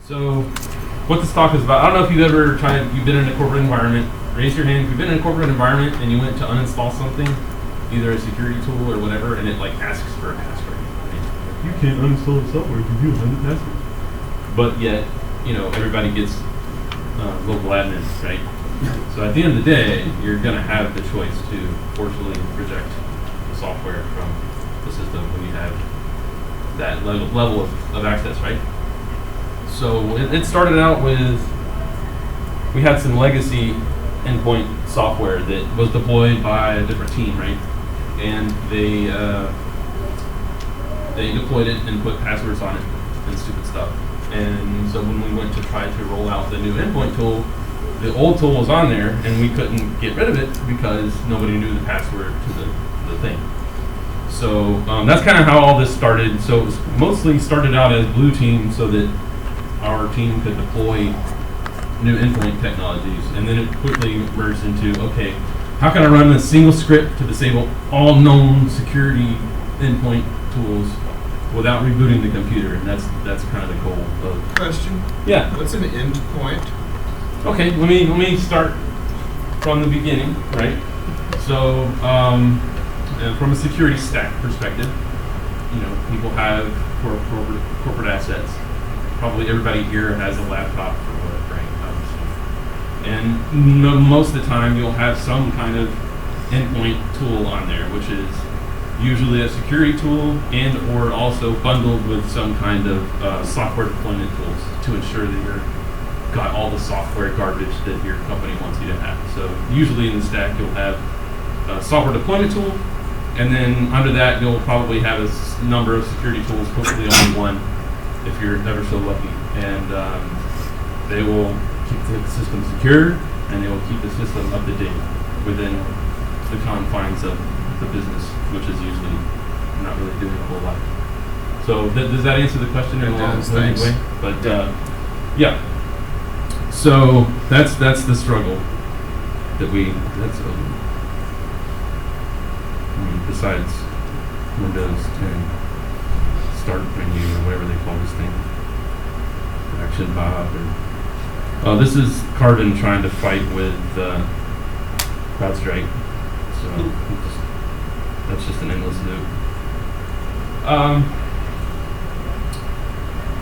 So, what this talk is about, I don't know if you've been in a corporate environment. Raise your hand if you've been in a corporate environment and you went to uninstall something, either a security tool or whatever, and it like asks for a password. Right? You can't uninstall the software because you don't have the password. But yet, everybody gets local admins, right? So at the end of the day, you're going to have the choice to forcefully reject the software from the system when you have that level of access, right? So it started out with, we had some legacy endpoint software that was deployed by a different team, right? And they deployed it and put passwords on it and stupid stuff. And so when we went to try to roll out the new endpoint tool, the old tool was on there and we couldn't get rid of it because nobody knew the password to the thing. So that's kind of how all this started. So it was mostly started out as blue team so that our team could deploy new endpoint technologies, and then it quickly merged into, okay, how can I run a single script to disable all known security endpoint tools without rebooting the computer? And that's kind of the goal of. Question. Yeah. What's an endpoint? Okay, let me start from the beginning, right? So from a security stack perspective, people have corporate assets. Probably everybody here has a laptop or whatever, right? And most of the time you'll have some kind of endpoint tool on there, which is usually a security tool and or also bundled with some kind of software deployment tools to ensure that you're got all the software garbage that your company wants you to have. So usually in the stack you'll have a software deployment tool, and then under that you'll probably have a number of security tools, hopefully only one if you're ever so lucky. And they will keep the system secure and they will keep the system up to date within the confines of the business, which is usually not really doing a whole lot. So does that answer the question in a long way? But yeah. So that's the struggle that besides Windows 10 start menu or whatever they call this thing, Action Bob, or this is Carbon trying to fight with CrowdStrike. So that's just an endless loop.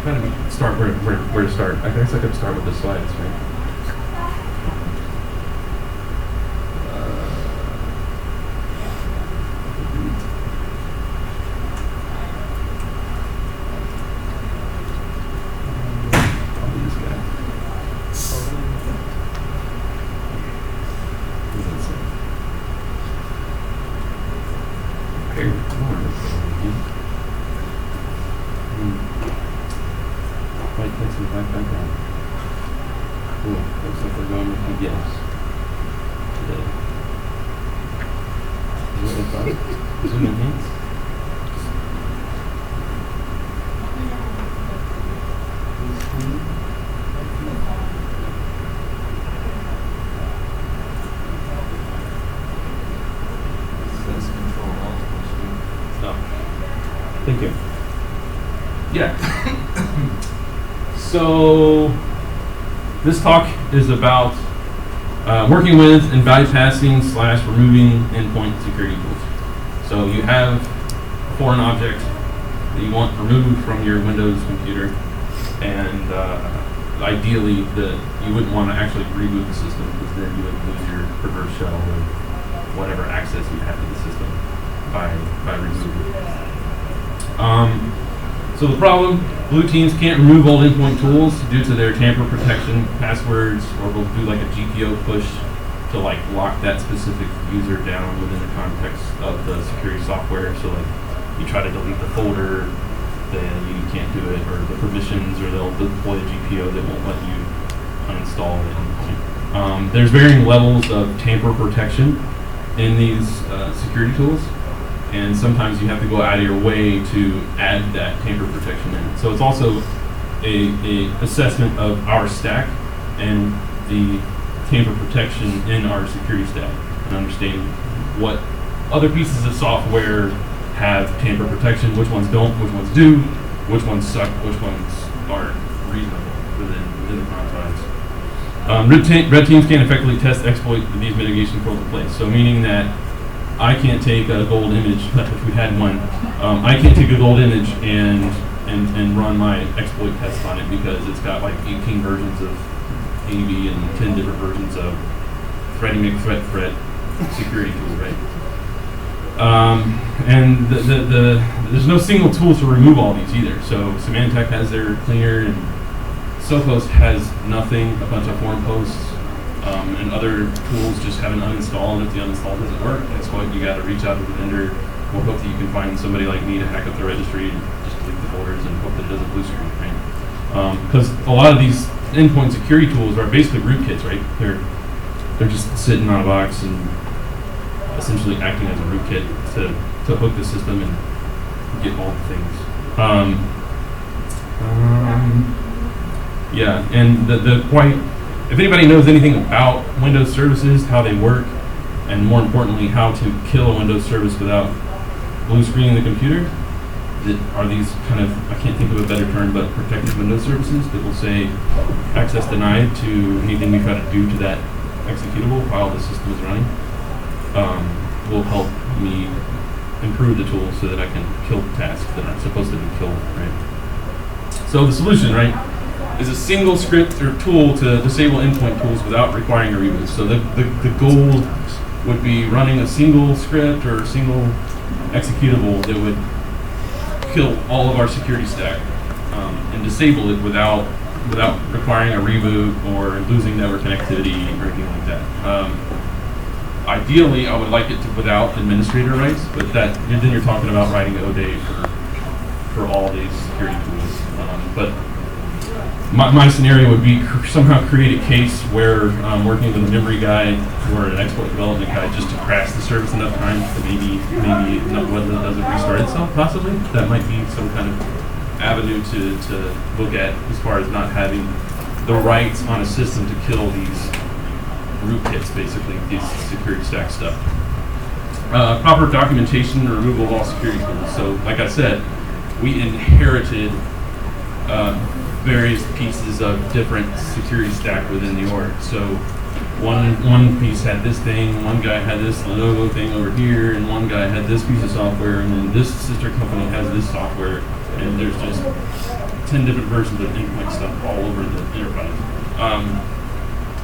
Kind of start where to start. I guess I could start with the slides, right? Probably this guy. White text and black background. Cool. Looks like we're going with PDFs today. Is that what I thought? Zoom enhance? Says Control Alt. Oh. Thank you. Yeah. So this talk is about working with and bypassing / removing endpoint security tools. So you have a foreign object that you want removed from your Windows computer, and ideally you wouldn't want to actually reboot the system because then you would lose your reverse shell or whatever access you have to the system by removing it. So the problem, blue teams can't remove old endpoint tools due to their tamper protection passwords, or they'll do like a GPO push to like lock that specific user down within the context of the security software. So like you try to delete the folder, then you can't do it, or the permissions, or they'll deploy a GPO that won't let you uninstall the endpoint. There's varying levels of tamper protection in these security tools. And sometimes you have to go out of your way to add that tamper protection in. So it's also a assessment of our stack and the tamper protection in our security stack, and understanding what other pieces of software have tamper protection, which ones don't, which ones do, which ones suck, which ones aren't reasonable, within the confines. Red teams can't effectively test exploit with these mitigation controls in place. So meaning that I can't take a gold image, if we had one, I can't take a gold image and run my exploit test on it because it's got like 18 versions of AV and 10 different versions of threat security tool, right? And there's no single tool to remove all these either. So Symantec has their cleaner, and Sophos has nothing, a bunch of forum posts, and other tools just have an uninstall, and if the uninstall doesn't work, that's what you got to reach out to the vendor, or hope that you can find somebody like me to hack up the registry and just delete the folders and hope that it doesn't blue screen, right? Because a lot of these endpoint security tools are basically rootkits, right? They're just sitting on a box and essentially acting as a rootkit to hook the system and get all the things. Yeah, and if anybody knows anything about Windows services, how they work, and more importantly, how to kill a Windows service without blue screening the computer, are these kind of, I can't think of a better term, but protected Windows services that will say access denied to anything we try to do to that executable while the system is running, will help me improve the tool so that I can kill tasks that aren't supposed to be killed, right? So the solution, right, is a single script or tool to disable endpoint tools without requiring a reboot. So the goal would be running a single script or a single executable that would kill all of our security stack and disable it without requiring a reboot or losing network connectivity or anything like that. Ideally, I would like it to without administrator rights, but then you're talking about writing ODay for all these security tools. But my scenario would be somehow create a case where I'm working with a memory guy or an exploit development guy just to crash the service enough times to maybe whether it doesn't restart itself, possibly. That might be some kind of avenue to look at as far as not having the rights on a system to kill these rootkits, basically, these security stack stuff. Proper documentation and removal of all security tools. So, like I said, we inherited various pieces of different security stack within the org. So one piece had this thing, one guy had this Lenovo thing over here, and one guy had this piece of software, and then this sister company has this software, and there's just 10 different versions of endpoint stuff all over the enterprise.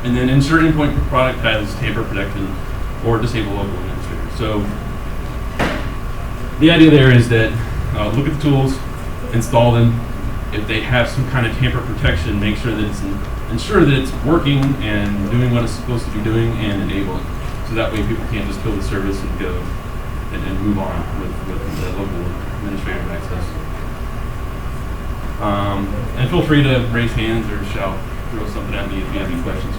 And then insert endpoint product has tamper protection or disable local administrator. So the idea there is that look at the tools, install them. If they have some kind of tamper protection, make sure that ensure that it's working and doing what it's supposed to be doing, and enable it. So that way people can't just kill the service and go and move on with the local administrative access. And feel free to raise hands or shout, throw something at me if you have any questions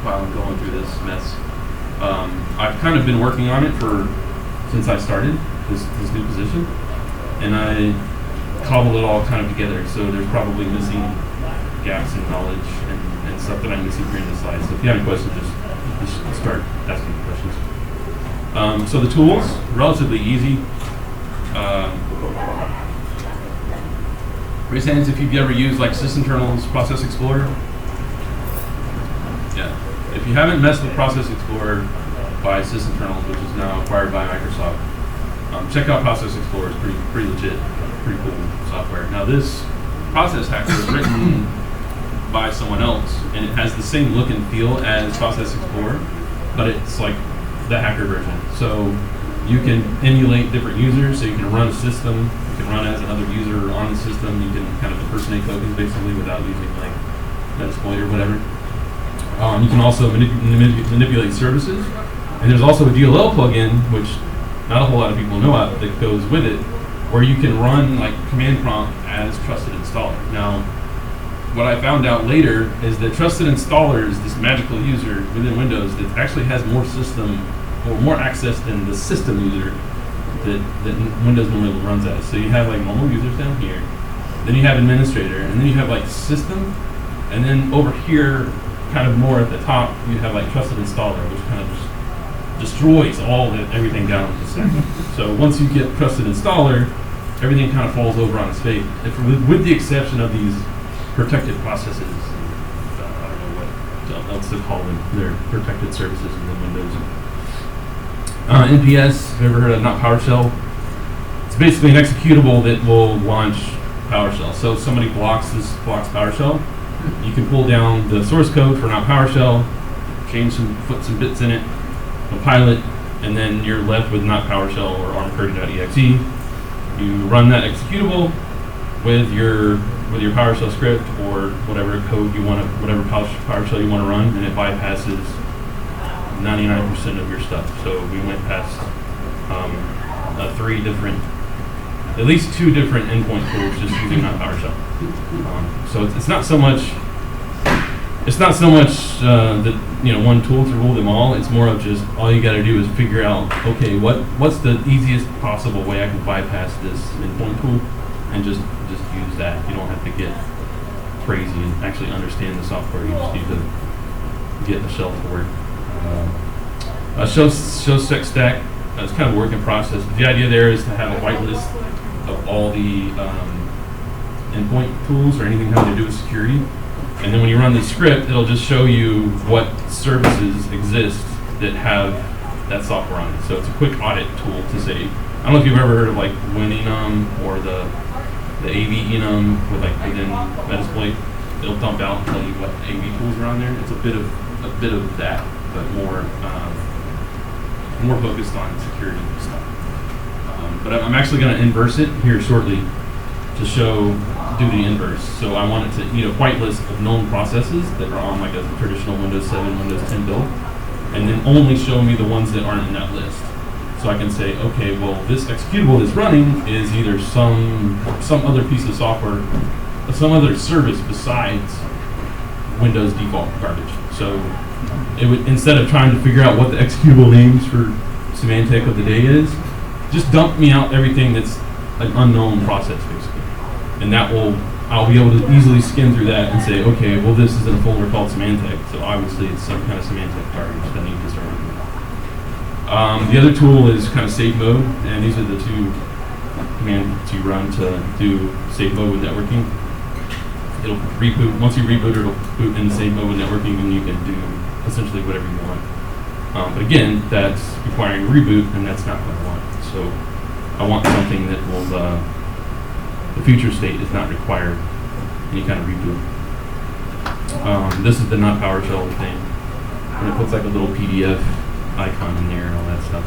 while I'm going through this mess. I've kind of been working on it since I started this new position, and I cobbled it all kind of together, so there's probably missing gaps in knowledge and stuff that I'm missing here in the slides. So if you have any questions, just start asking questions. So the tools, relatively easy. Raise hands if you've ever used like sysinternal's Process Explorer. Yeah. If you haven't messed with Process Explorer by sysinternals, which is now acquired by Microsoft, check out Process Explorer. It's pretty legit. Pretty cool software. Now this process hacker is written by someone else, and it has the same look and feel as Process Explorer, but it's like the hacker version. So you can emulate different users, so you can run a system, you can run as another user on the system, you can kind of impersonate tokens basically without using like Metasploit or whatever. You can also manipulate services, and there's also a DLL plugin, which not a whole lot of people know about, that goes with it, where you can run like command prompt as trusted installer. Now, what I found out later is that trusted installer is this magical user within Windows that actually has more system or more access than the system user that Windows normally runs as. So you have like normal users down here, then you have administrator, and then you have like system, and then over here, kind of more at the top, you have like trusted installer, which kind of just destroys everything down to the second. So once you get trusted installer, everything kind of falls over on its face, with the exception of these protected processes. I don't know what else to call them. They're protected services within Windows. NPS, have you ever heard of not PowerShell? It's basically an executable that will launch PowerShell. So if somebody blocks PowerShell, you can pull down the source code for not PowerShell, put some bits in it, compile it, and then you're left with not PowerShell or armcurdy.exe. You run that executable with your PowerShell script or whatever code you want to, whatever PowerShell you want to run, and it bypasses 99% of your stuff. So we went past at least two different endpoint tools just using not PowerShell. So it's not so much. It's not so much that one tool to rule them all. It's more of just all you got to do is figure out, okay, what's the easiest possible way I can bypass this endpoint tool, and just use that. You don't have to get crazy and actually understand the software. You just need to get the shell to work. Show spec stack. It's kind of a work in process. But the idea there is to have a whitelist of all the endpoint tools or anything having to do with security. And then when you run the script, it'll just show you what services exist that have that software on it. So it's a quick audit tool to say, I don't know if you've ever heard of like WinEnum or the AV enum within Metasploit. It'll dump out and tell you what AV tools are on there. It's a bit of that, but more focused on security stuff. But I'm actually going to inverse it here shortly to do the inverse. So I want it to eat a whitelist of known processes that are on like a traditional Windows 7, Windows 10 build, and then only show me the ones that aren't in that list. So I can say, okay, well, this executable that's running is either some other piece of software, some other service besides Windows default garbage. So it would, instead of trying to figure out what the executable names for Symantec of the day is, just dump me out everything that's an unknown process, basically. And I'll be able to easily skim through that and say, okay, well, this is in a folder called Symantec, so obviously it's some kind of Symantec garbage that I need to start working with. The other tool is kind of safe mode, and these are the two commands you run to do safe mode with networking. It'll reboot. Once you reboot, it'll boot in safe mode with networking, and you can do essentially whatever you want. But again, that's requiring a reboot, and that's not what I want. So I want something that will, the future state is not required any kind of reboot. This is the not PowerShell thing. And it puts like a little PDF icon in there and all that stuff.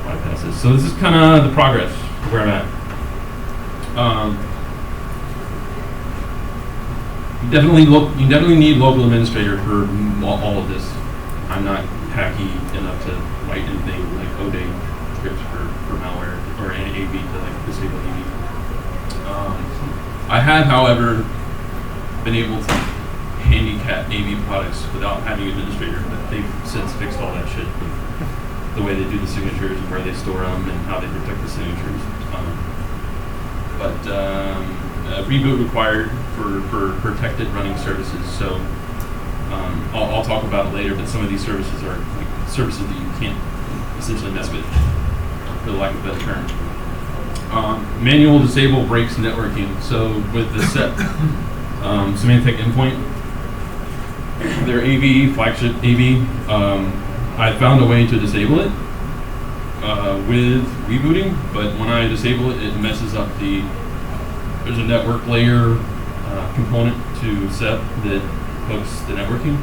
Bypasses. So this is kind of the progress where I'm at. You definitely need local administrator for all of this. I'm not hacky enough to write anything like ODay scripts for malware or any AV to like disable AV. I have, however, been able to handicap AV products without having an administrator, but they've since fixed all that shit with the way they do the signatures and where they store them and how they protect the signatures. Reboot required for protected running services. So I'll talk about it later, but some of these services are like services that you can't essentially mess with, for the lack of a better term. Manual disable breaks networking. So with the SEP Symantec endpoint, their AV, flagship AV, I found a way to disable it with rebooting, but when I disable it, it messes up there's a network layer component to SEP that hooks the networking,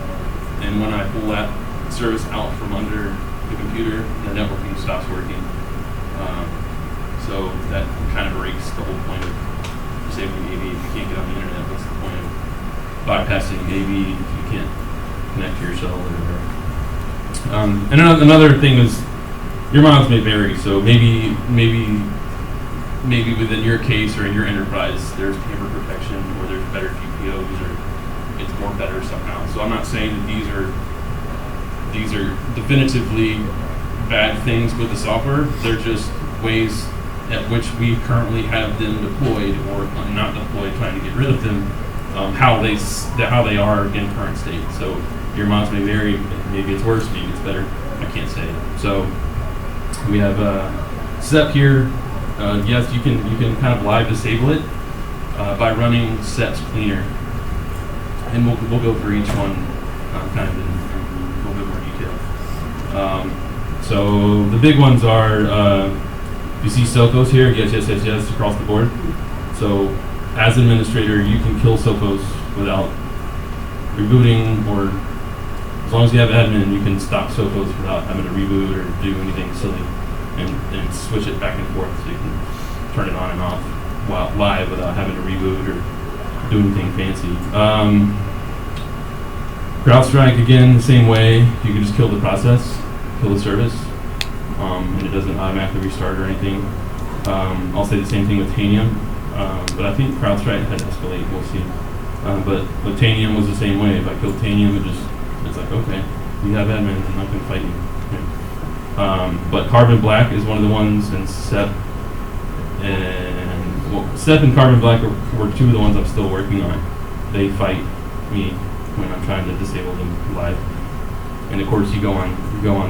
and when I pull that service out from under the computer, the networking stops working. So that kind of breaks the whole point of disabling AV. If you can't get on the internet, what's the point of bypassing AV if you can't connect to your shell or whatever? And another thing is, your miles may vary. So maybe within your case or in your enterprise, there's tamper protection or there's better GPOs or it's more better somehow. So I'm not saying that these are definitively bad things with the software. They're just ways at which we currently have them deployed or not deployed, trying to get rid of them, how they are in current state. So your mods may vary. Maybe it's worse, maybe it's better. I can't say. So we have SEP here. Yes, you can kind of live disable it. by running sets cleaner. And we'll go through each one kind of in a little bit more detail. So the big ones are, you see Sophos here, yes, across the board. So as an administrator, you can kill Sophos without rebooting, or as long as you have admin, you can stop Sophos without having to reboot or do anything silly, and switch it back and forth so you can turn it on and off while live without having to reboot or do anything fancy. CrowdStrike, again, the same way. You can just kill the process, kill the service, and it doesn't automatically restart or anything. I'll say the same thing with Tanium, but I think CrowdStrike had Escalate, we'll see. But with Tanium was the same way. If I killed Tanium, it's like, okay, you have admin, I'm not going to fight you. Yeah. But Carbon Black is one of the ones, and SEP, and SEP and Carbon Black were two of the ones I'm still working on. They fight me when I'm trying to disable them live. And of course, you go on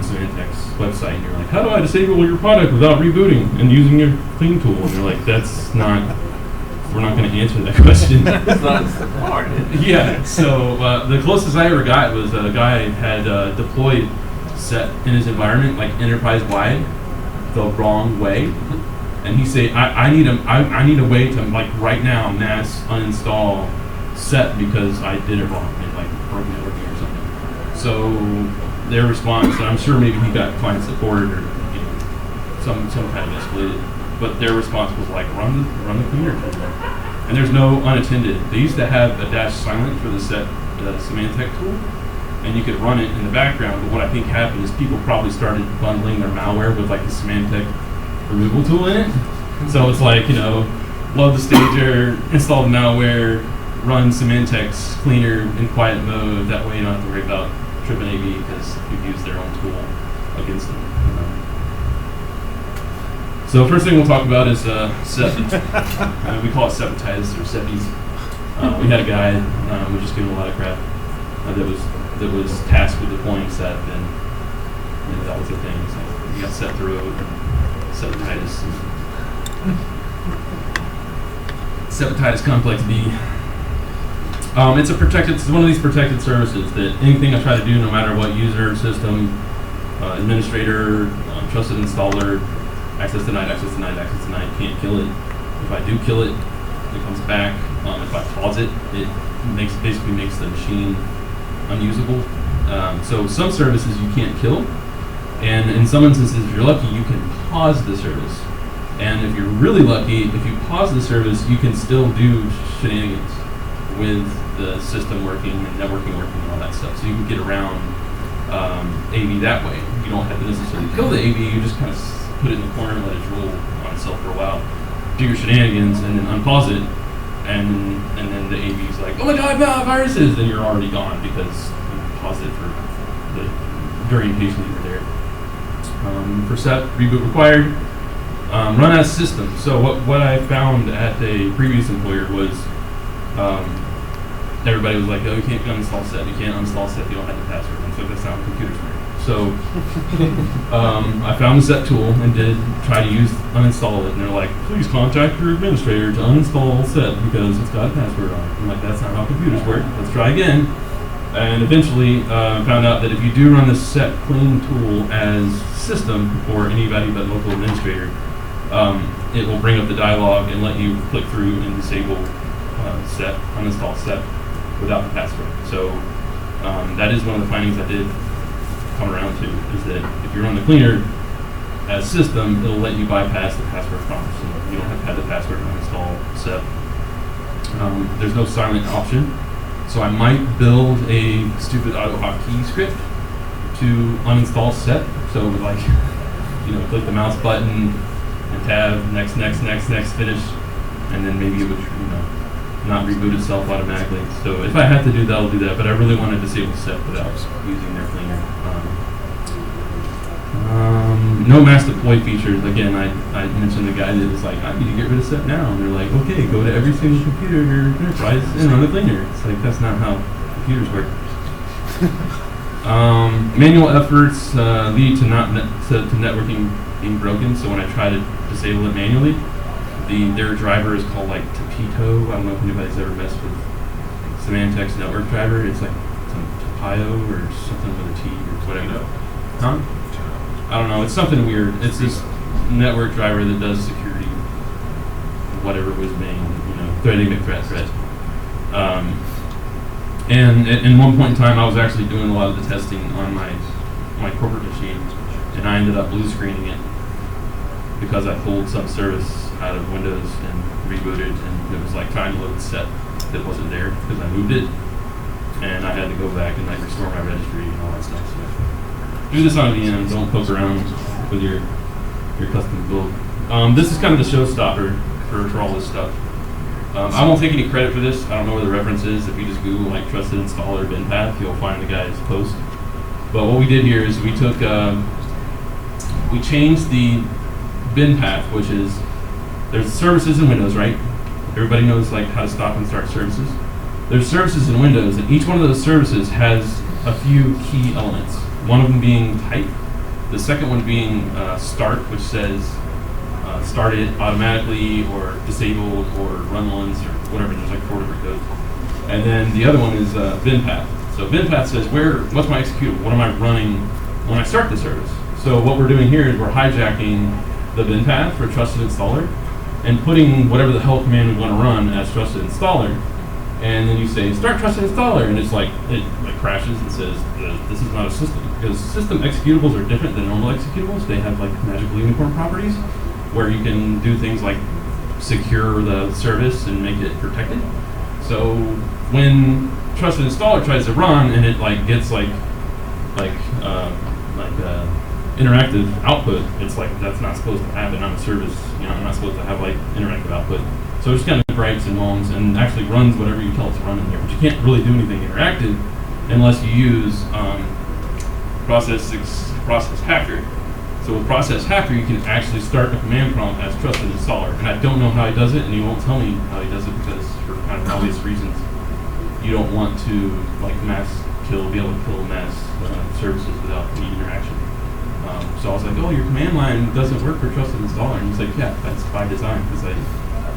Symantec's website, and you're like, how do I disable your product without rebooting and using your clean tool? And you're like, we're not going to answer that question. That's not hard. Yeah, so the closest I ever got was a guy had deployed SET in his environment, like enterprise-wide, the wrong way. And he say, I need a way to, like, right now, mass uninstall SET because I did it wrong, and like broke networking or something. So their response, and I'm sure maybe he got client support or some kind of escalated, but their response was like, run the cleaner tool. And there's no unattended. They used to have a dash silent for the Symantec tool, and you could run it in the background. But what I think happened is people probably started bundling their malware with like the Symantec removal tool in it. So it's like, load the stager, install the malware, run Symantec's cleaner in quiet mode. That way you don't have to worry about tripping AV because you've used their own tool against them. So first thing we'll talk about is SEP. We call it Sepetitis or Seppies. We had a guy, we just gave him a lot of crap, that was tasked with deploying SEP, and that was the thing. So he got set through it, Sepetitis. Sepetitis complex B. It's one of these protected services that anything I try to do, no matter what user, system, administrator, trusted installer, access denied, can't kill it. If I do kill it, it comes back. If I pause it, it basically makes the machine unusable. So some services you can't kill, and in some instances, if you're lucky, you can pause the service. And if you're really lucky, if you pause the service, you can still do shenanigans with the system working and networking working and all that stuff. So you can get around AV that way. You don't have to necessarily kill the AV, you just kind of put it in the corner and let it drool on itself for a while. Do your shenanigans and then unpause it, and then the AV's like, oh my god, viruses! Then you're already gone because you paused it for the duration you were there. For SEP, reboot required. Run as system. So what I found at a previous employer was everybody was like, oh, you can't uninstall SEP, you can't uninstall SEP, you don't have the password. And so that's not how computers work. So I found the SEP tool and did try to uninstall it, and they're like, please contact your administrator to uninstall SEP because it's got a password on it. I'm like, that's not how computers work. Let's try again. And eventually found out that if you do run the SEP clean tool as system for anybody but local administrator, it will bring up the dialog and let you click through and disable SEP, uninstall SEP without the password. So that is one of the findings I did come around to, is that if you run the cleaner as system, it'll let you bypass the password prompt. So you don't have to have the password to uninstall SEP. There's no silent option. So I might build a stupid AutoHotkey script to uninstall SEP. So like, click the mouse button and tab, next, finish, and then maybe it would, not reboot itself automatically. So if I had to do that, I'll do that. But I really want to disable SEP without using their cleaner. No mass deploy features. Again, I mentioned the guy that was like, I need to get rid of SEP now. And they're like, okay, go to every single computer in your enterprise and run the cleaner. It's like, that's not how computers work. Manual efforts lead to networking being broken. So when I try to disable it manually, Their driver is called like Tapito. I don't know if anybody's ever messed with Symantec's network driver. It's like some Tapio or something with a T or whatever. Huh? I don't know. It's something weird. It's this network driver that does security, whatever was being, threading the threat. And at one point in time, I was actually doing a lot of the testing on my corporate machine, and I ended up blue screening it because I pulled some service out of Windows and rebooted, and it was like trying to load set that wasn't there because I moved it, and I had to go back and like restore my registry and all that stuff. So do this on VM. Don't poke around with your custom build. This is kind of the showstopper for all this stuff. I won't take any credit for this. I don't know where the reference is. If you just Google like trusted installer bin path, you'll find the guy's post. But what we did here is we took, we changed the bin path, which is, there's services in Windows, right? Everybody knows like how to stop and start services. There's services in Windows, and each one of those services has a few key elements. One of them being type, the second one being start, which says start it automatically or disabled or run once or whatever. There's like 4 different codes. And then the other one is bin path. So bin path says what's my executable? What am I running when I start the service? So what we're doing here is we're hijacking the bin path for trusted installer and putting whatever the hell command we want to run as trusted installer. And then you say start trusted installer, and it crashes and says this is not a system, because system executables are different than normal executables. They have like magical unicorn properties where you can do things like secure the service and make it protected. So when trusted installer tries to run and it like gets interactive output, it's like that's not supposed to happen on a service. I'm not supposed to have like interactive output. So it just kind of gripes and moans and actually runs whatever you tell it to run in there. But you can't really do anything interactive unless you use process hacker. So with process hacker, you can actually start a command prompt as trusted installer. And I don't know how he does it, and he won't tell me how he does it because for kind of obvious reasons, you don't want to like be able to kill mass services without any interaction. So I was like, oh, your command line doesn't work for trusted installer. And he's like, yeah, that's by design, because I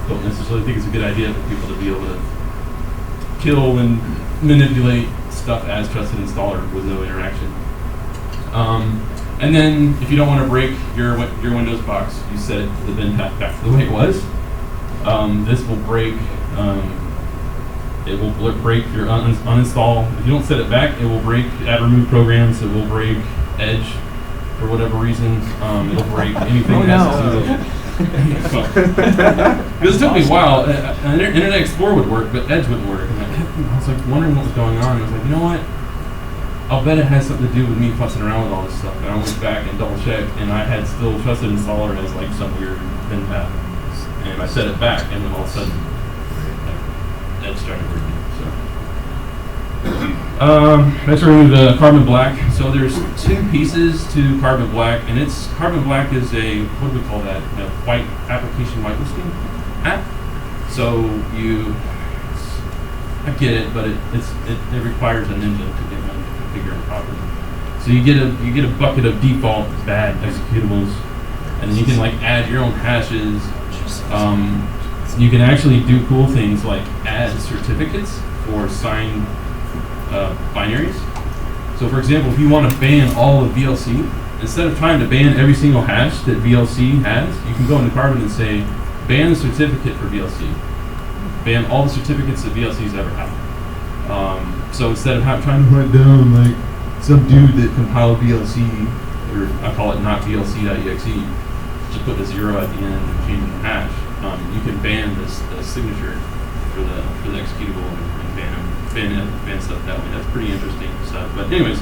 don't necessarily think it's a good idea for people to be able to kill and manipulate stuff as trusted installer with no interaction. And then if you don't want to break your Windows box, you set the bin path back to the way it was. This will break, it will break your uninstall. If you don't set it back, it will break add remove programs. It will break Edge for whatever reason. It'll break anything that has to do because it took me a while. Internet Explorer would work, but Edge wouldn't work. And I was like wondering what was going on. I was like, you know what? I'll bet it has something to do with me fussing around with all this stuff. And I went back and double checked, and I had still trusted installer as like some weird bin path. And I set it back, and then all of a sudden, Edge started working. Let's remove the Carbon Black. So there's 2 pieces to Carbon Black, and Carbon Black is a, what do we call that? A white application whitelisting app. So I get it, but it requires a ninja to get one to configure it properly. So you get a bucket of default bad executables, and then you can like add your own hashes. You can actually do cool things like add certificates for signed binaries. So for example, if you want to ban all of VLC, instead of trying to ban every single hash that VLC has, you can go into Carbon and say, ban the certificate for VLC. Ban all the certificates that VLC's ever had. So instead of trying to hunt down like some dude that compiled VLC, or I call it not VLC.exe, just put the 0 at the end and change the hash, you can ban the signature for the executable and ban stuff that way. That's pretty interesting stuff. But anyways,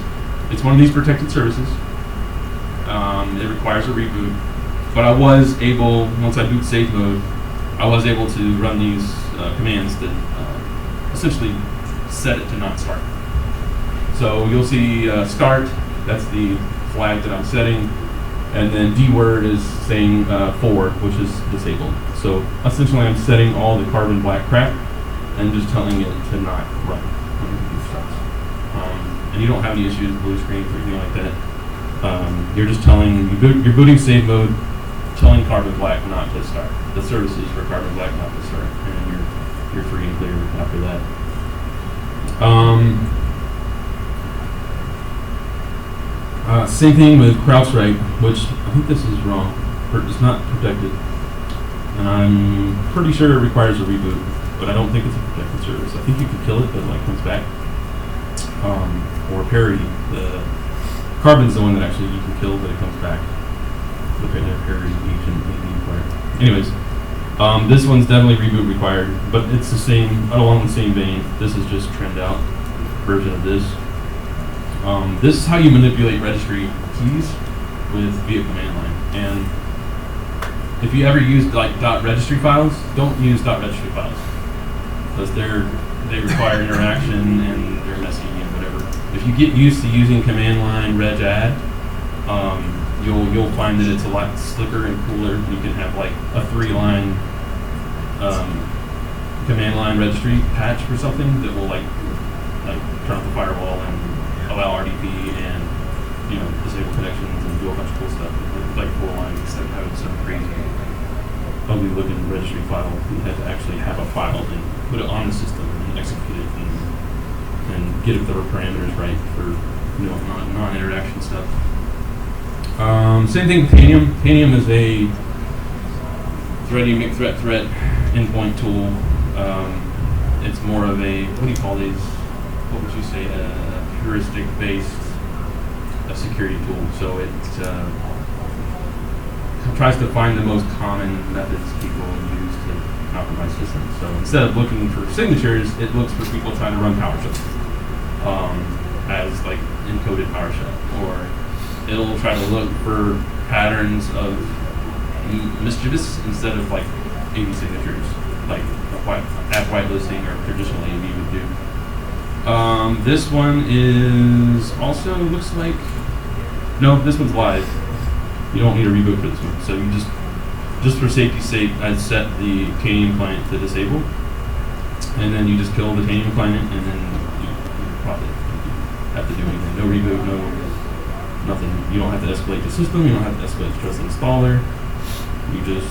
it's one of these protected services. It requires a reboot, but I was able, once I boot safe mode, I was able to run these commands that essentially set it to not start. So you'll see start, that's the flag that I'm setting, and then dword is saying forward, which is disabled. So essentially I'm setting all the Carbon Black crap and just telling it to not run when it starts. And you don't have any issues with blue screen or anything like that. You're just telling, you're booting safe mode, telling Carbon Black not to start. The services for Carbon Black not to start, and you're free and clear after that. Same thing with CrowdStrike, which I think this is wrong. It's not protected, and I'm pretty sure it requires a reboot, but I don't think it's a protected service. I think you can kill it, but it like comes back. Or parity. The Carbon's the one that actually you can kill, but it comes back. Look at their parity agent maybe required. Anyways, this one's definitely reboot required, but it's the same, along the same vein. This is just trend out version of this. This is how you manipulate registry keys with via command line. And if you ever use like .registry files, don't use .registry files because they require interaction and they're messy and whatever. If you get used to using command line regadd, you'll find that it's a lot slicker and cooler. You can have like a 3-line command line registry patch for something that will like turn off the firewall and allow RDP and disable connections and do a bunch of cool stuff. Like 4 lines instead of having some crazy ugly looking registry file. You have to actually have a file and put it on the system and execute it and get the parameters right for non-interaction stuff. Same thing with Tanium. Tanium is a threat endpoint tool. It's more of a, what do you call these? What would you say? A heuristic-based security tool. So it tries to find the most common methods people use to compromise systems. So instead of looking for signatures, it looks for people trying to run PowerShell as like encoded PowerShell, or it'll try to look for patterns of mischievous instead of like AV signatures, like app whitelisting or traditional AV would do. This one is also looks like, no, this one's live. You don't need a reboot for this one. So you just for safety's sake, I'd set the Tanium client to disable, and then you just kill the Tanium client, and then you pop it. You have to do anything. No reboot, no nothing. You don't have to escalate the system. You don't have to escalate the trusted installer. You just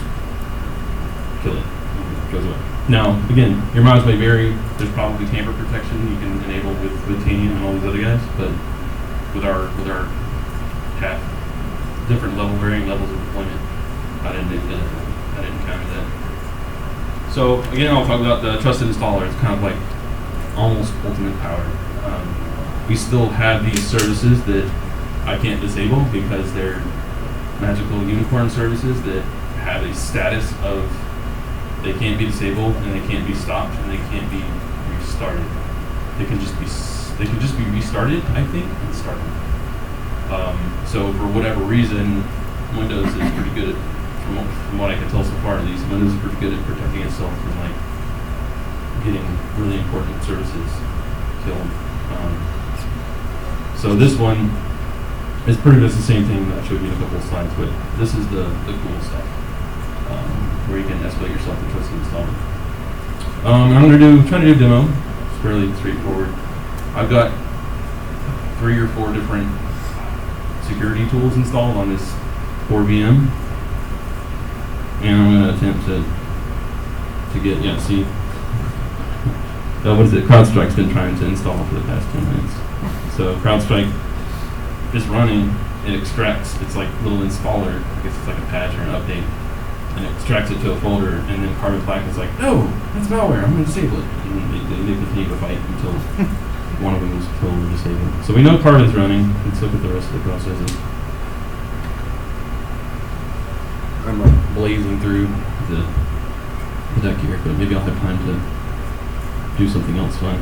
kill it. It goes away. Now, again, your mods may vary. There's probably tamper protection you can enable with Tanium and all these other guys, but with our different varying levels of deployment, I didn't encounter that. So again, I'll talk about the trusted installer. It's kind of like almost ultimate power. We still have these services that I can't disable because they're magical unicorn services that have a status of they can't be disabled and they can't be stopped and they can't be restarted. They can just be restarted, I think, and started. So for whatever reason, Windows is pretty good at, from what I can tell so far at least, Windows is pretty good at protecting itself from like getting really important services killed. So this one is pretty much the same thing that I showed you in a couple of slides, but this is the cool stuff, where you can escalate yourself to trusted installer. I'm trying to do a demo. It's fairly straightforward. I've got 3 or 4 different security tools installed on this core VM, and I'm going to attempt to get, see, what is it? CrowdStrike's been trying to install for the past 10 minutes. So CrowdStrike is running, it extracts, it's like a little installer, I guess it's like a patch or an update, and it extracts it to a folder, and then Carbon Black is like, no, that's malware, I'm going to disable it. And they continue to fight until one of them is killed or disabled. So we know Carbon's running. Let's look at the rest of the processes. I'm like blazing through the deck here, but maybe I'll have time to do something else fun.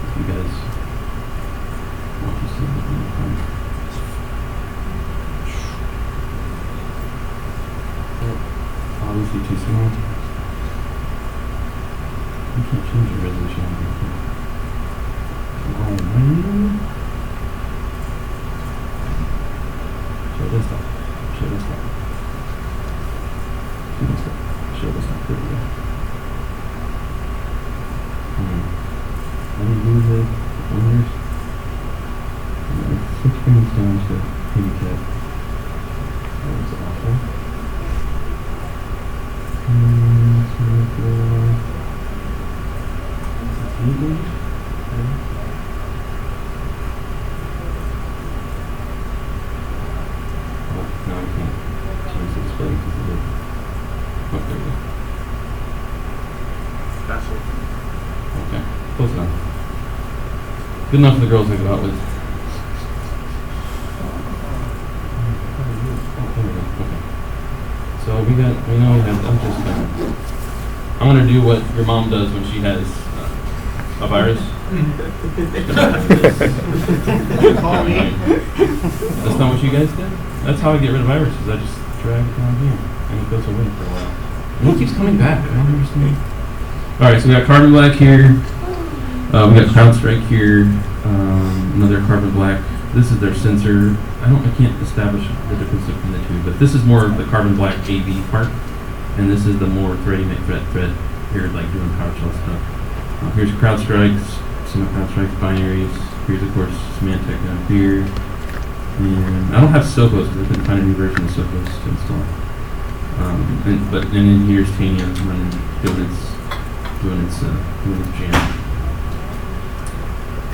If you guys want to see something fun. Obviously too small. You can't change the resolution on here. Show this up. Show this up. Show this up. Show this up. There we go. Let me move the corners. 6 frames down to handicap. That was off. Close enough. Good enough for the girls to go out with. Okay. So we know we have, I'm gonna do what your mom does when she has a virus. Call me. That's not what you guys did? That's how I get rid of viruses. I just drag it down here and it goes away for a while. And it keeps coming back. I don't understand. Alright, so we got carbon black here. We got CrowdStrike here. Another carbon black. This is their sensor. I can't establish the difference between the two, but this is more of the carbon black AV part, and this is the more thread here, like doing PowerShell stuff. Here's CrowdStrike's, some of CrowdStrike's binaries. Here's of course Symantec down here, and I don't have Sophos because I couldn't find a new version of Sophos to install. And then here's Tanium running, doing its jam.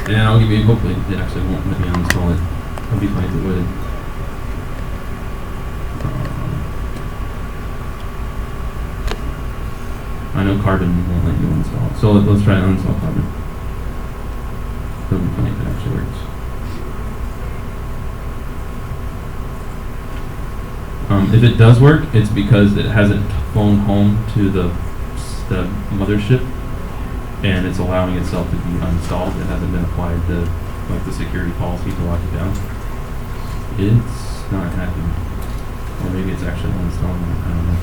And I'll give you, hopefully it actually won't let me uninstall it. I'll be fine if it would. I know Carbon won't let you uninstall it. So let's try to uninstall Carbon. It'll be funny if it actually works. If it does work, it's because it hasn't flown home to the mothership, and it's allowing itself to be uninstalled. It hasn't been applied to like the security policy to lock it down. It's not happening. Or maybe it's actually uninstalling it. I don't know.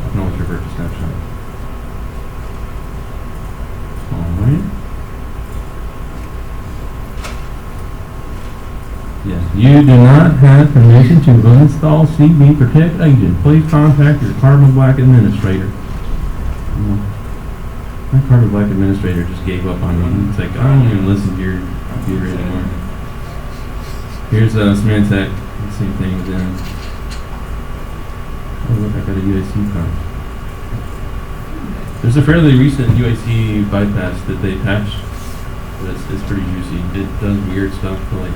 I can always revert to snapshot. Alright. Yes, you do not have permission to uninstall CB Protect Agent. Please contact your Carbon Black administrator. My Carbon Black administrator just gave up on me. It's like, I don't even listen to your computer anymore. Here's Symantec, same thing with them. Oh look, I got a UAC card. There's a fairly recent UAC bypass that they patched, but it's pretty juicy. It does weird stuff to like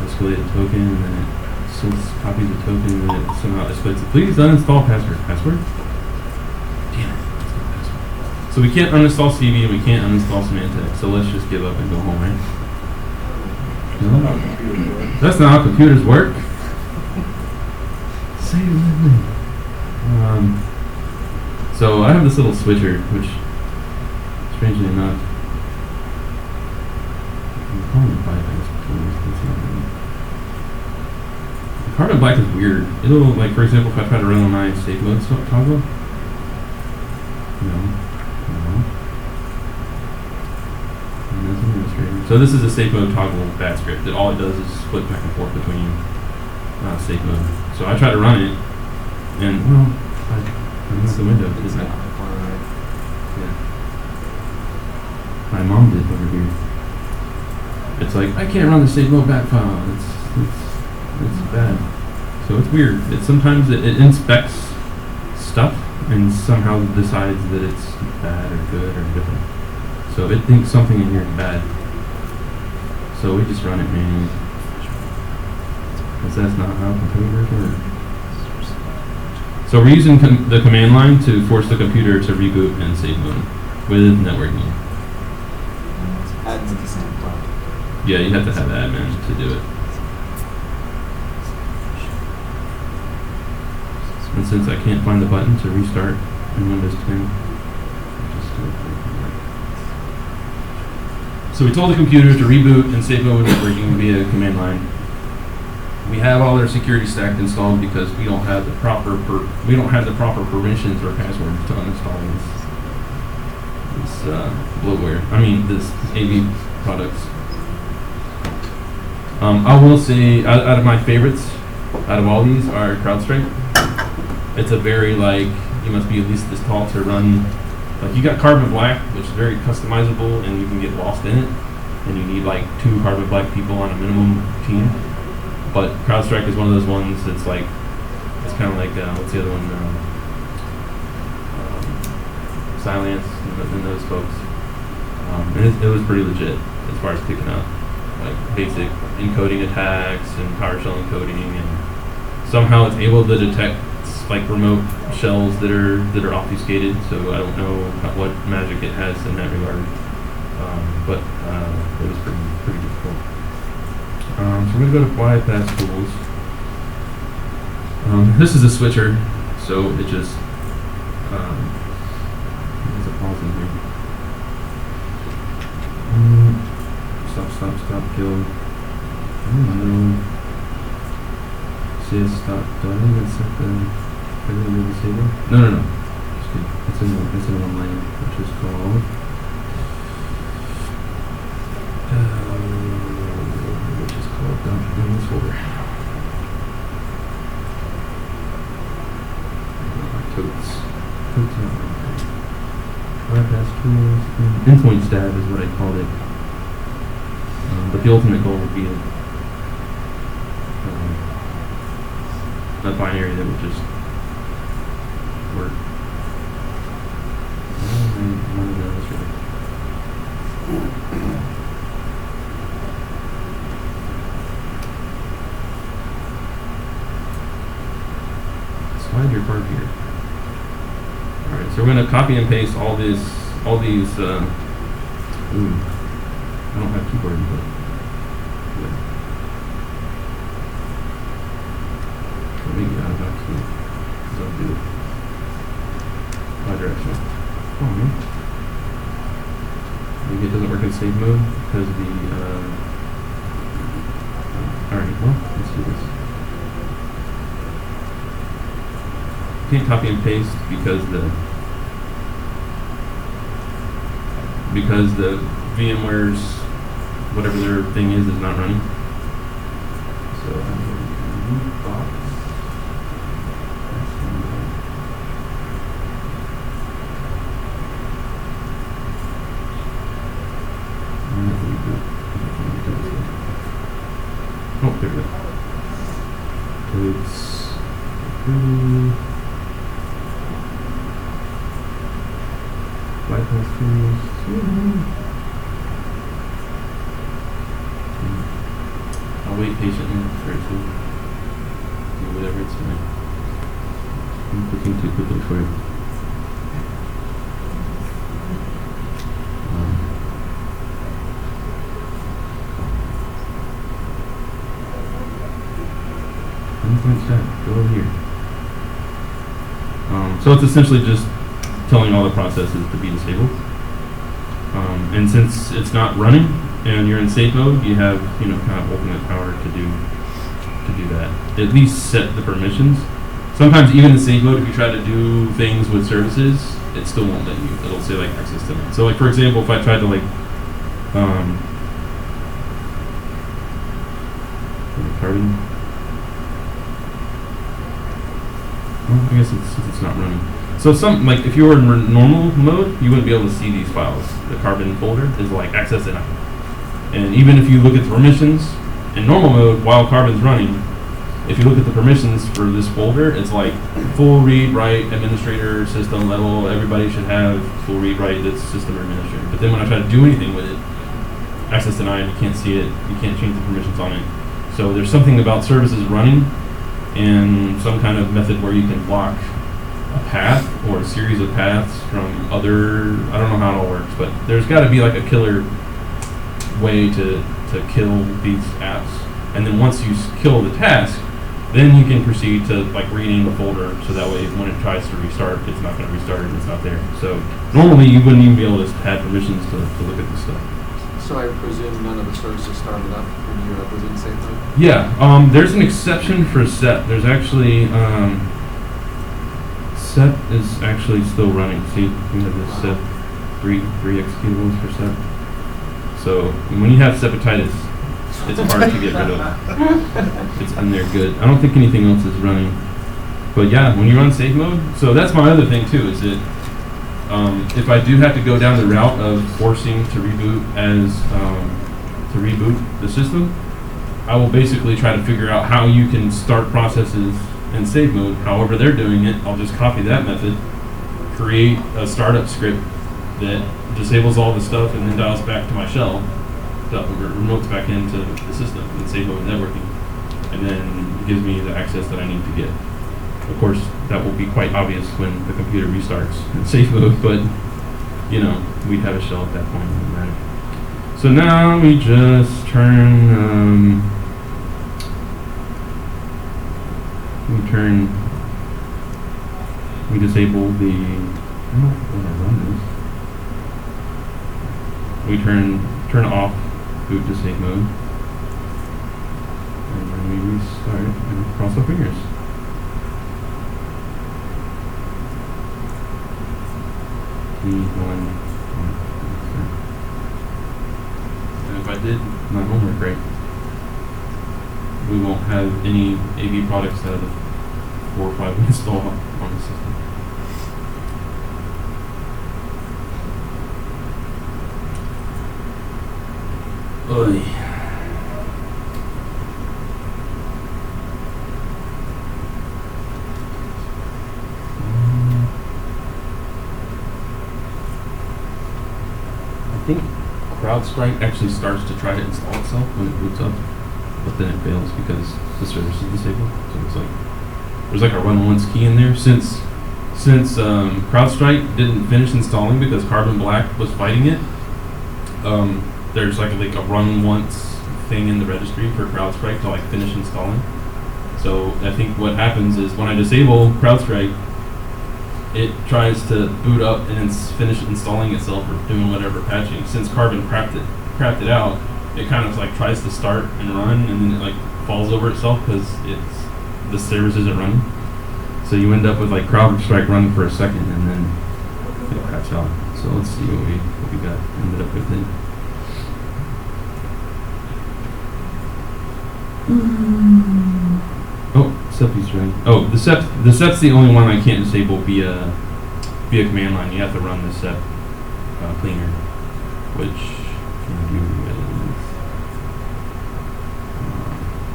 escalate a token, and then it copies the token, and then it somehow escalates it. Please uninstall password. Password? Damn it. So we can't uninstall CV and we can't uninstall Symantec, so let's just give up and go home, right? No? That's not how computers work. Say it with me. So I have this little switcher, which, strangely enough, I'm calling it bypass. Carbon Black is weird. It'll, like, for example, if I try to run on my safe mode toggle, so this is a safe mode toggle bat script that all it does is split back and forth between safe mode. So I try to run it, and well, I missed the window. Isn't it? Yeah. My mom did over here. It's like I can't run the safe mode bat file. It's bad. So it's weird. Sometimes it inspects stuff and somehow decides that it's bad or good or different. So it thinks something in here is bad. So we just run it manually. Because that's not how computers work. So we're using the command line to force the computer to reboot and save mode with networking. Admin is important. Yeah, you have to have admin to do it. And since I can't find the button to restart in Windows 10, I'll just do it. So we told the computer to reboot and save mode networking via command line. We have all our security stack installed because we don't have the proper permissions or passwords to uninstall this bloatware. I mean this AV products. I will say out of my favorites, out of all these, are CrowdStrike. It's a very you must be at least this tall to run. Like you got Carbon Black, which is very customizable, and you can get lost in it, and you need 2 Carbon Black people on a minimum team. But CrowdStrike is one of those ones that's it's kind of like what's the other one? Silence and those folks. And it was pretty legit as far as picking up basic encoding attacks and PowerShell encoding, and somehow it's able to detect like remote shells that are obfuscated, so I don't know what magic it has in that regard. But it was pretty difficult. So we're gonna go to bypass tools. This is a switcher, so it just there's a pause in here. Stop, kill. I don't know. Says stop. Do I even set the regular disable? No. Just kidding. It's in one line, which is called. Which is called down in this folder. Totes not right. Bypass tools. Endpoint stab is what I called it. But the ultimate goal would be a binary that would just work. Slide your card here. Alright, so we're going to copy and paste all these, I don't have keyboard input. Yeah. So maybe I'll actually, I'll do it bi-directional. Come on, man. Maybe it doesn't work in save mode because the, alright, well, let's do this. Can't copy and paste because the VMware's whatever their thing is not running. So I'm going to root box. Oh, there we go. It's bypass tools. I'll wait patiently for it to do whatever it's doing. I'm clicking too quickly for it. Endpoint stack, go over here. So it's essentially just telling all the processes to be disabled. And since it's not running and you're in safe mode, you have, kind of ultimate power to do that. At least set the permissions. Sometimes even in safe mode, if you try to do things with services, it still won't let you. It'll say like access denied. So like for example, if I tried to carbon. Well, I guess since it's not running. So if you were in normal mode, you wouldn't be able to see these files. The carbon folder is like access denied. And even if you look at the permissions in normal mode while carbon's running, if you look at the permissions for this folder, it's like full read, write, administrator, system level, everybody should have full read, write, that's system administrator. But then when I try to do anything with it, access denied, you can't see it, you can't change the permissions on it. So there's something about services running and some kind of method where you can block a path or a series of paths from other, I don't know how it all works, but there's got to be like a killer way to kill these apps. And then once you kill the task, then you can proceed to like rename the folder so that way when it tries to restart, it's not going to restart and it's not there. So normally you wouldn't even be able to add permissions to look at this stuff. So I presume none of the services started up when you was in safe mode? Yeah, there's an exception for set. There's actually, set is actually still running. See, we have this set, three executables for set. So when you have sepatitis, it's hard to get rid of. It's in there good. I don't think anything else is running. But yeah, when you run safe mode, so that's my other thing too, is that if I do have to go down the route of forcing to reboot the system, I will basically try to figure out how you can start processes in safe mode. However they're doing it, I'll just copy that method, create a startup script that disables all the stuff and then dials back to my shell, remotes back into the system in safe mode networking, and then gives me the access that I need to get. Of course, that will be quite obvious when the computer restarts in safe mode, but you know, we'd have a shell at that point. It wouldn't matter. So now we just turn. We disable the. I don't know what our run is. We turn off boot to safe mode, and then we restart and cross our fingers. P1. And if I did my homework right, we won't have any AV products out of the 4 or 5 we install on the system. Oy. I think CrowdStrike actually starts to try to install itself when it boots up, but then it fails because the service is disabled. So it's like there's like a run once key in there. Since CrowdStrike didn't finish installing because Carbon Black was fighting it, there's like a run once thing in the registry for CrowdStrike to like finish installing. So I think what happens is when I disable CrowdStrike, it tries to boot up and finish installing itself or doing whatever patching. Since Carbon crapped it out, it kind of like tries to start and run, and then it like falls over itself because the service isn't running. So you end up with like CrowdStrike running for a second, and then it craps out. So let's see what we got ended up with then. Oh, SEP's running. Oh, the SEP's the only one I can't disable via command line. You have to run the SEP cleaner, which can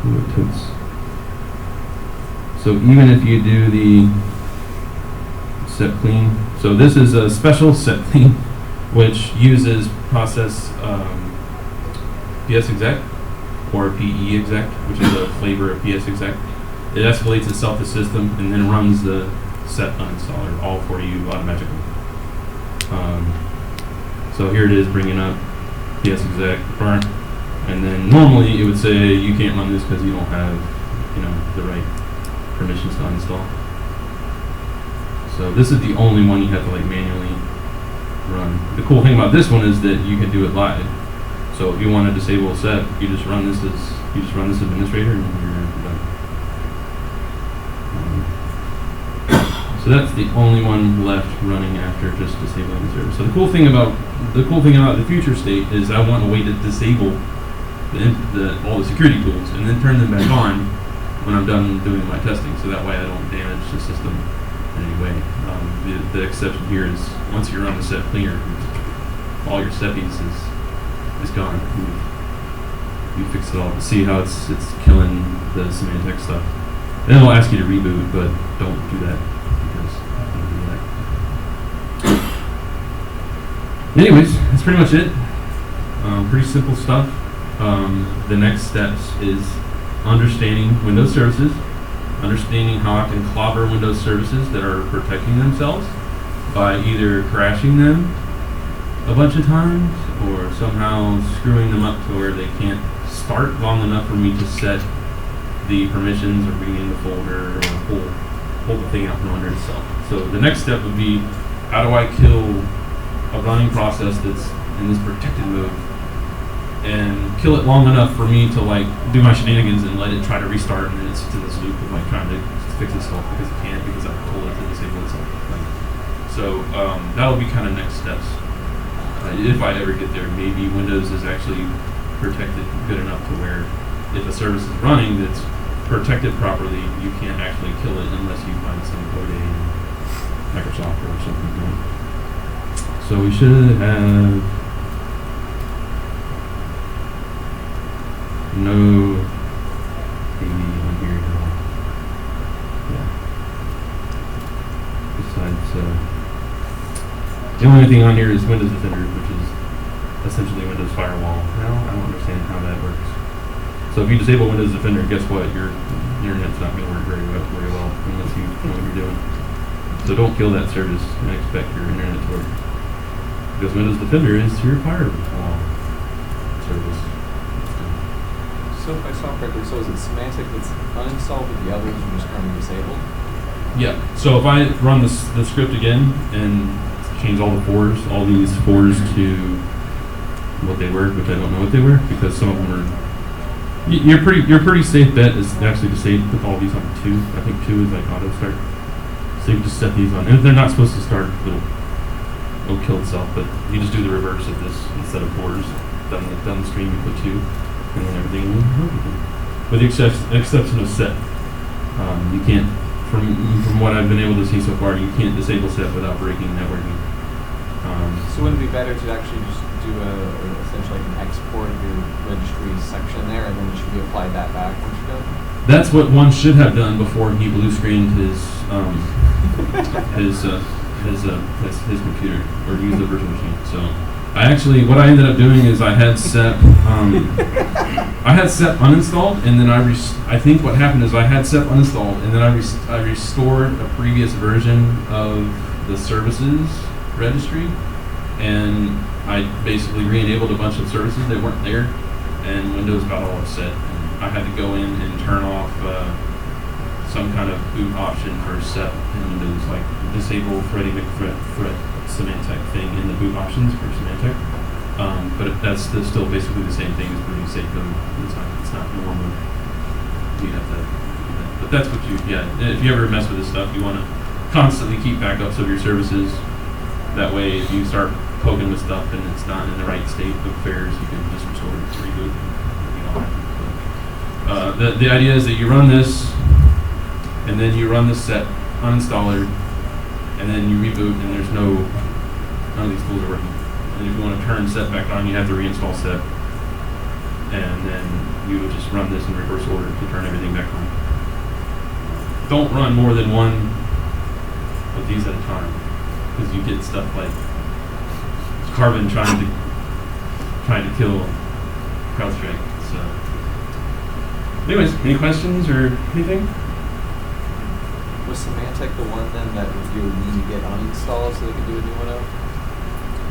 do with toots. So even if you do the SEP clean, so this is a special SEP clean, which uses process PS exec or PE exec, which is a flavor of PS exec. It escalates itself to system and then runs the SEP uninstaller all for you automatically. So here it is bringing up PS exec burn, and then normally it would say you can't run this because you don't have, the right permissions to uninstall. So this is the only one you have to like manually run. The cool thing about this one is that you can do it live. So if you want to disable SEP, you just run this administrator and you're done. So that's the only one left running after just disabling the service. So the cool thing about the future state is I want a way to disable all the security tools and then turn them back on when I'm done doing my testing. So that way I don't damage the system in any way. The exception here is once you're on the SEP cleaner, all your SEPies is gone. You fix it all. See how it's killing the Symantec stuff. Then it'll ask you to reboot, but don't do that because I'm gonna do that. Anyways, that's pretty much it. Pretty simple stuff. The next steps is understanding Windows services, understanding how I can clobber Windows services that are protecting themselves by either crashing them a bunch of times or somehow screwing them up to where they can't start long enough for me to set the permissions or rename the folder or pull the thing out from under itself. So the next step would be, how do I kill a running process that's in this protected mode and kill it long enough for me to like do my shenanigans and let it try to restart, and then it's to this loop of like trying to fix itself because it can't, because I told it to disable itself. So that'll be kind of next steps. If I ever get there, maybe Windows is actually protected good enough to where if a service is running that's protected properly, you can't actually kill it unless you find some code in Microsoft or something like that. So we should have no AV on here at all. Yeah. Besides, the only thing on here is Windows Defender, which is essentially Windows Firewall. Now, I don't understand how that works. So if you disable Windows Defender, guess what? Your your internet's not going to work very well unless you know what you're doing. So don't kill that service and expect your internet to work. Because Windows Defender is your firewall service. So if I saw correctly, so is it Symantec that's uninstalled, but the others are just currently disabled? Yeah. So if I run the script again and change all the fours, all these fours to what they were, which I don't know what they were, because some of them are. Your pretty safe bet is actually to put all these on 2. I think 2 is like auto start. So you just set these on, and if they're not supposed to start, it'll kill itself. But you just do the reverse of this instead of fours. Down the stream you put 2, and then everything will work again. With the exception of set, you can't. From what I've been able to see so far, you can't disable set without breaking networking. So wouldn't it be better to actually just do essentially like an export of your registry section there, and then it should be applied that back once you're done? That's what one should have done before he blue screened his computer or used the virtual machine. So what I ended up doing is I had set uninstalled, and then I think what happened is I had set uninstalled, and then I restored a previous version of the services registry, and I basically re-enabled a bunch of services that weren't there, and Windows got all upset. And I had to go in and turn off some kind of boot option for set in Windows, like disable Freddy McFred Symantec thing in the boot options for Symantec. But that's still basically the same thing as booting safe code. It's not normal. You have to do that. But that's what if you ever mess with this stuff, you want to constantly keep backups of your services. That way, if you start poking with stuff and it's not in the right state of affairs, you can just restore it, reboot, the idea is that you run this, and then you run this set uninstaller, and then you reboot, and there's none of these tools are working. And if you want to turn set back on, you have to reinstall set, and then you would just run this in reverse order to turn everything back on. Don't run more than one of these at a time, because you get stuff like Carbon trying to kill CrowdStrike. So, anyways, any questions or anything? Was Symantec the one then that you would need to get uninstalled so they could do a new one up?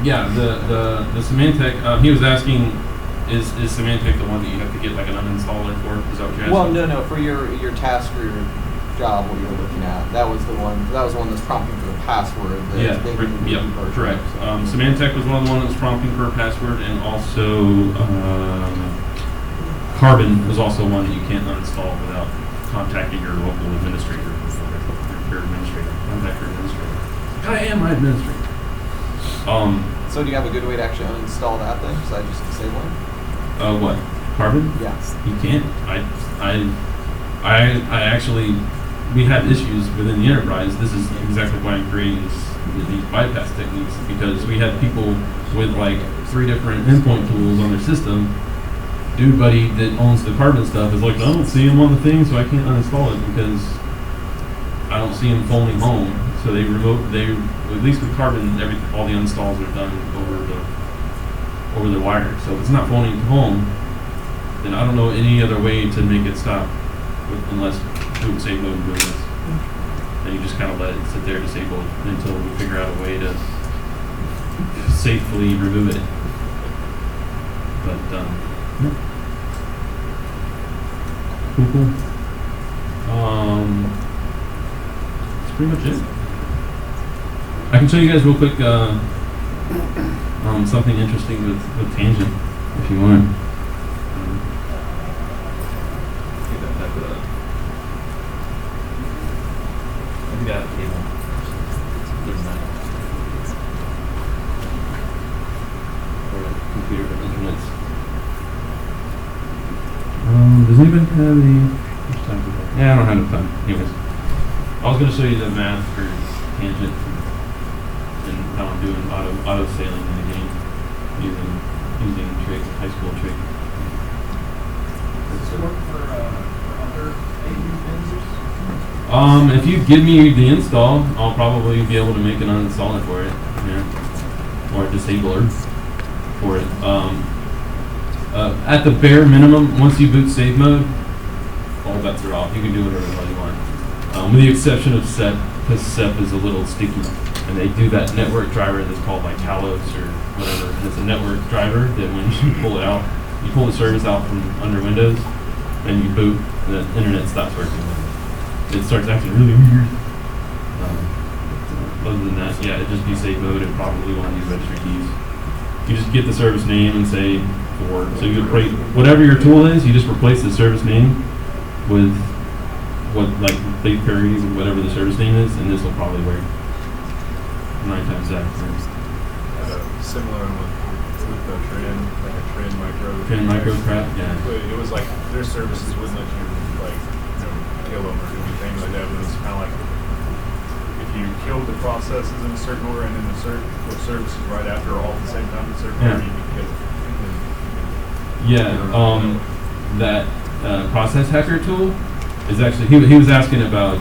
Yeah, the Symantec. He was asking, is Symantec the one that you have to get like an uninstaller for? Is that what you're asking? Well, no. For your task for your job, what you were looking at, that was the one that's prompting for the password. Correct. Symantec was one of the ones that was prompting for a password, and also Carbon was also one that you can't uninstall without contacting your local administrator. Your administrator. Contact your administrator. I am my administrator. So do you have a good way to actually uninstall that then, besides just disabling it? What? Carbon? Yes. You can't. I actually, we have issues within the enterprise. This is exactly why I'm creating these bypass techniques, because we have people with like 3 different endpoint tools on their system. Dude buddy that owns the Carbon stuff is like, I don't see him on the thing, so I can't uninstall it because I don't see him phoning home. So at least with Carbon, all the installs are done over the wire. So if it's not phoning home, then I don't know any other way to make it stop unless boot save mode doing this. And you just kind of let it sit there disabled until we figure out a way to safely remove it. But yeah. Cool. That's pretty much it. I can show you guys real quick something interesting with Tangent, if you want. Maybe out of cable. Or computer internet. Does anybody have any time for that? Yeah, I don't have enough time. Anyways, I was going to show you the math for Tangent and how I'm doing auto sailing in the game using trick, high school trick. Does it work for other AU users? If you give me the install, I'll probably be able to make an uninstaller for it, or a disabler for it. At the bare minimum, once you boot save mode, all bets are off. You can do whatever the hell you want. With the exception of SEP, because SEP is a little sticky. And they do that network driver that's called like Talos or whatever. And it's a network driver that when you pull it out, you pull the service out from under Windows, and you boot, the internet stops working. It starts acting really weird. Other than that, yeah, it'd just be safe mode and probably want to use registry keys. You just get the service name and say forward. So you replace whatever your tool is, you just replace the service name with what like big queries or whatever the service name is, and this will probably work 9 times out. Similar with the Trend, like a Trend Micro. Trend Micro crap, yeah. But it was like their services wouldn't let you like kill them or do anything like that. But it was kind of like if you killed the processes in a certain order and then the services right after all at the same time in a certain order, you could kill it. Yeah, that process hacker tool is actually he was asking about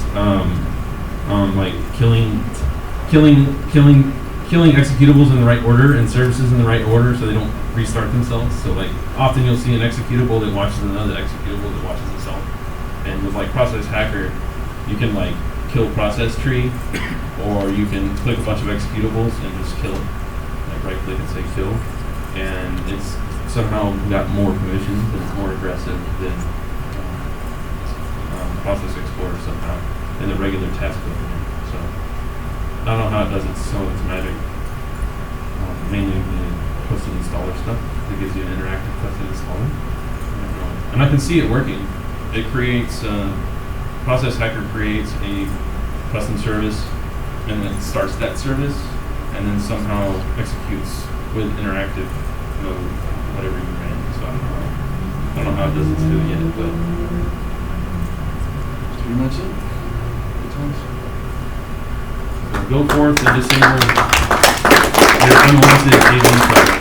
like killing executables in the right order and services in the right order so they don't restart themselves. So like often you'll see an executable that watches another executable that watches itself. And with like process hacker, you can like kill process tree, or you can click a bunch of executables and just kill it. Like right click and say kill, and it's somehow got more permissions and it's more aggressive than process explorer somehow in the regular task book. So I don't know how it does some of its magic. Mainly the custom installer stuff that gives you an interactive custom installer. And I can see it working. It creates, Process Hacker creates a custom service and then starts that service and then somehow executes with interactive mode, whatever you ran. So I don't know how it does it still yet, but That's pretty much it. Good times. go forth and disable your unwanted AV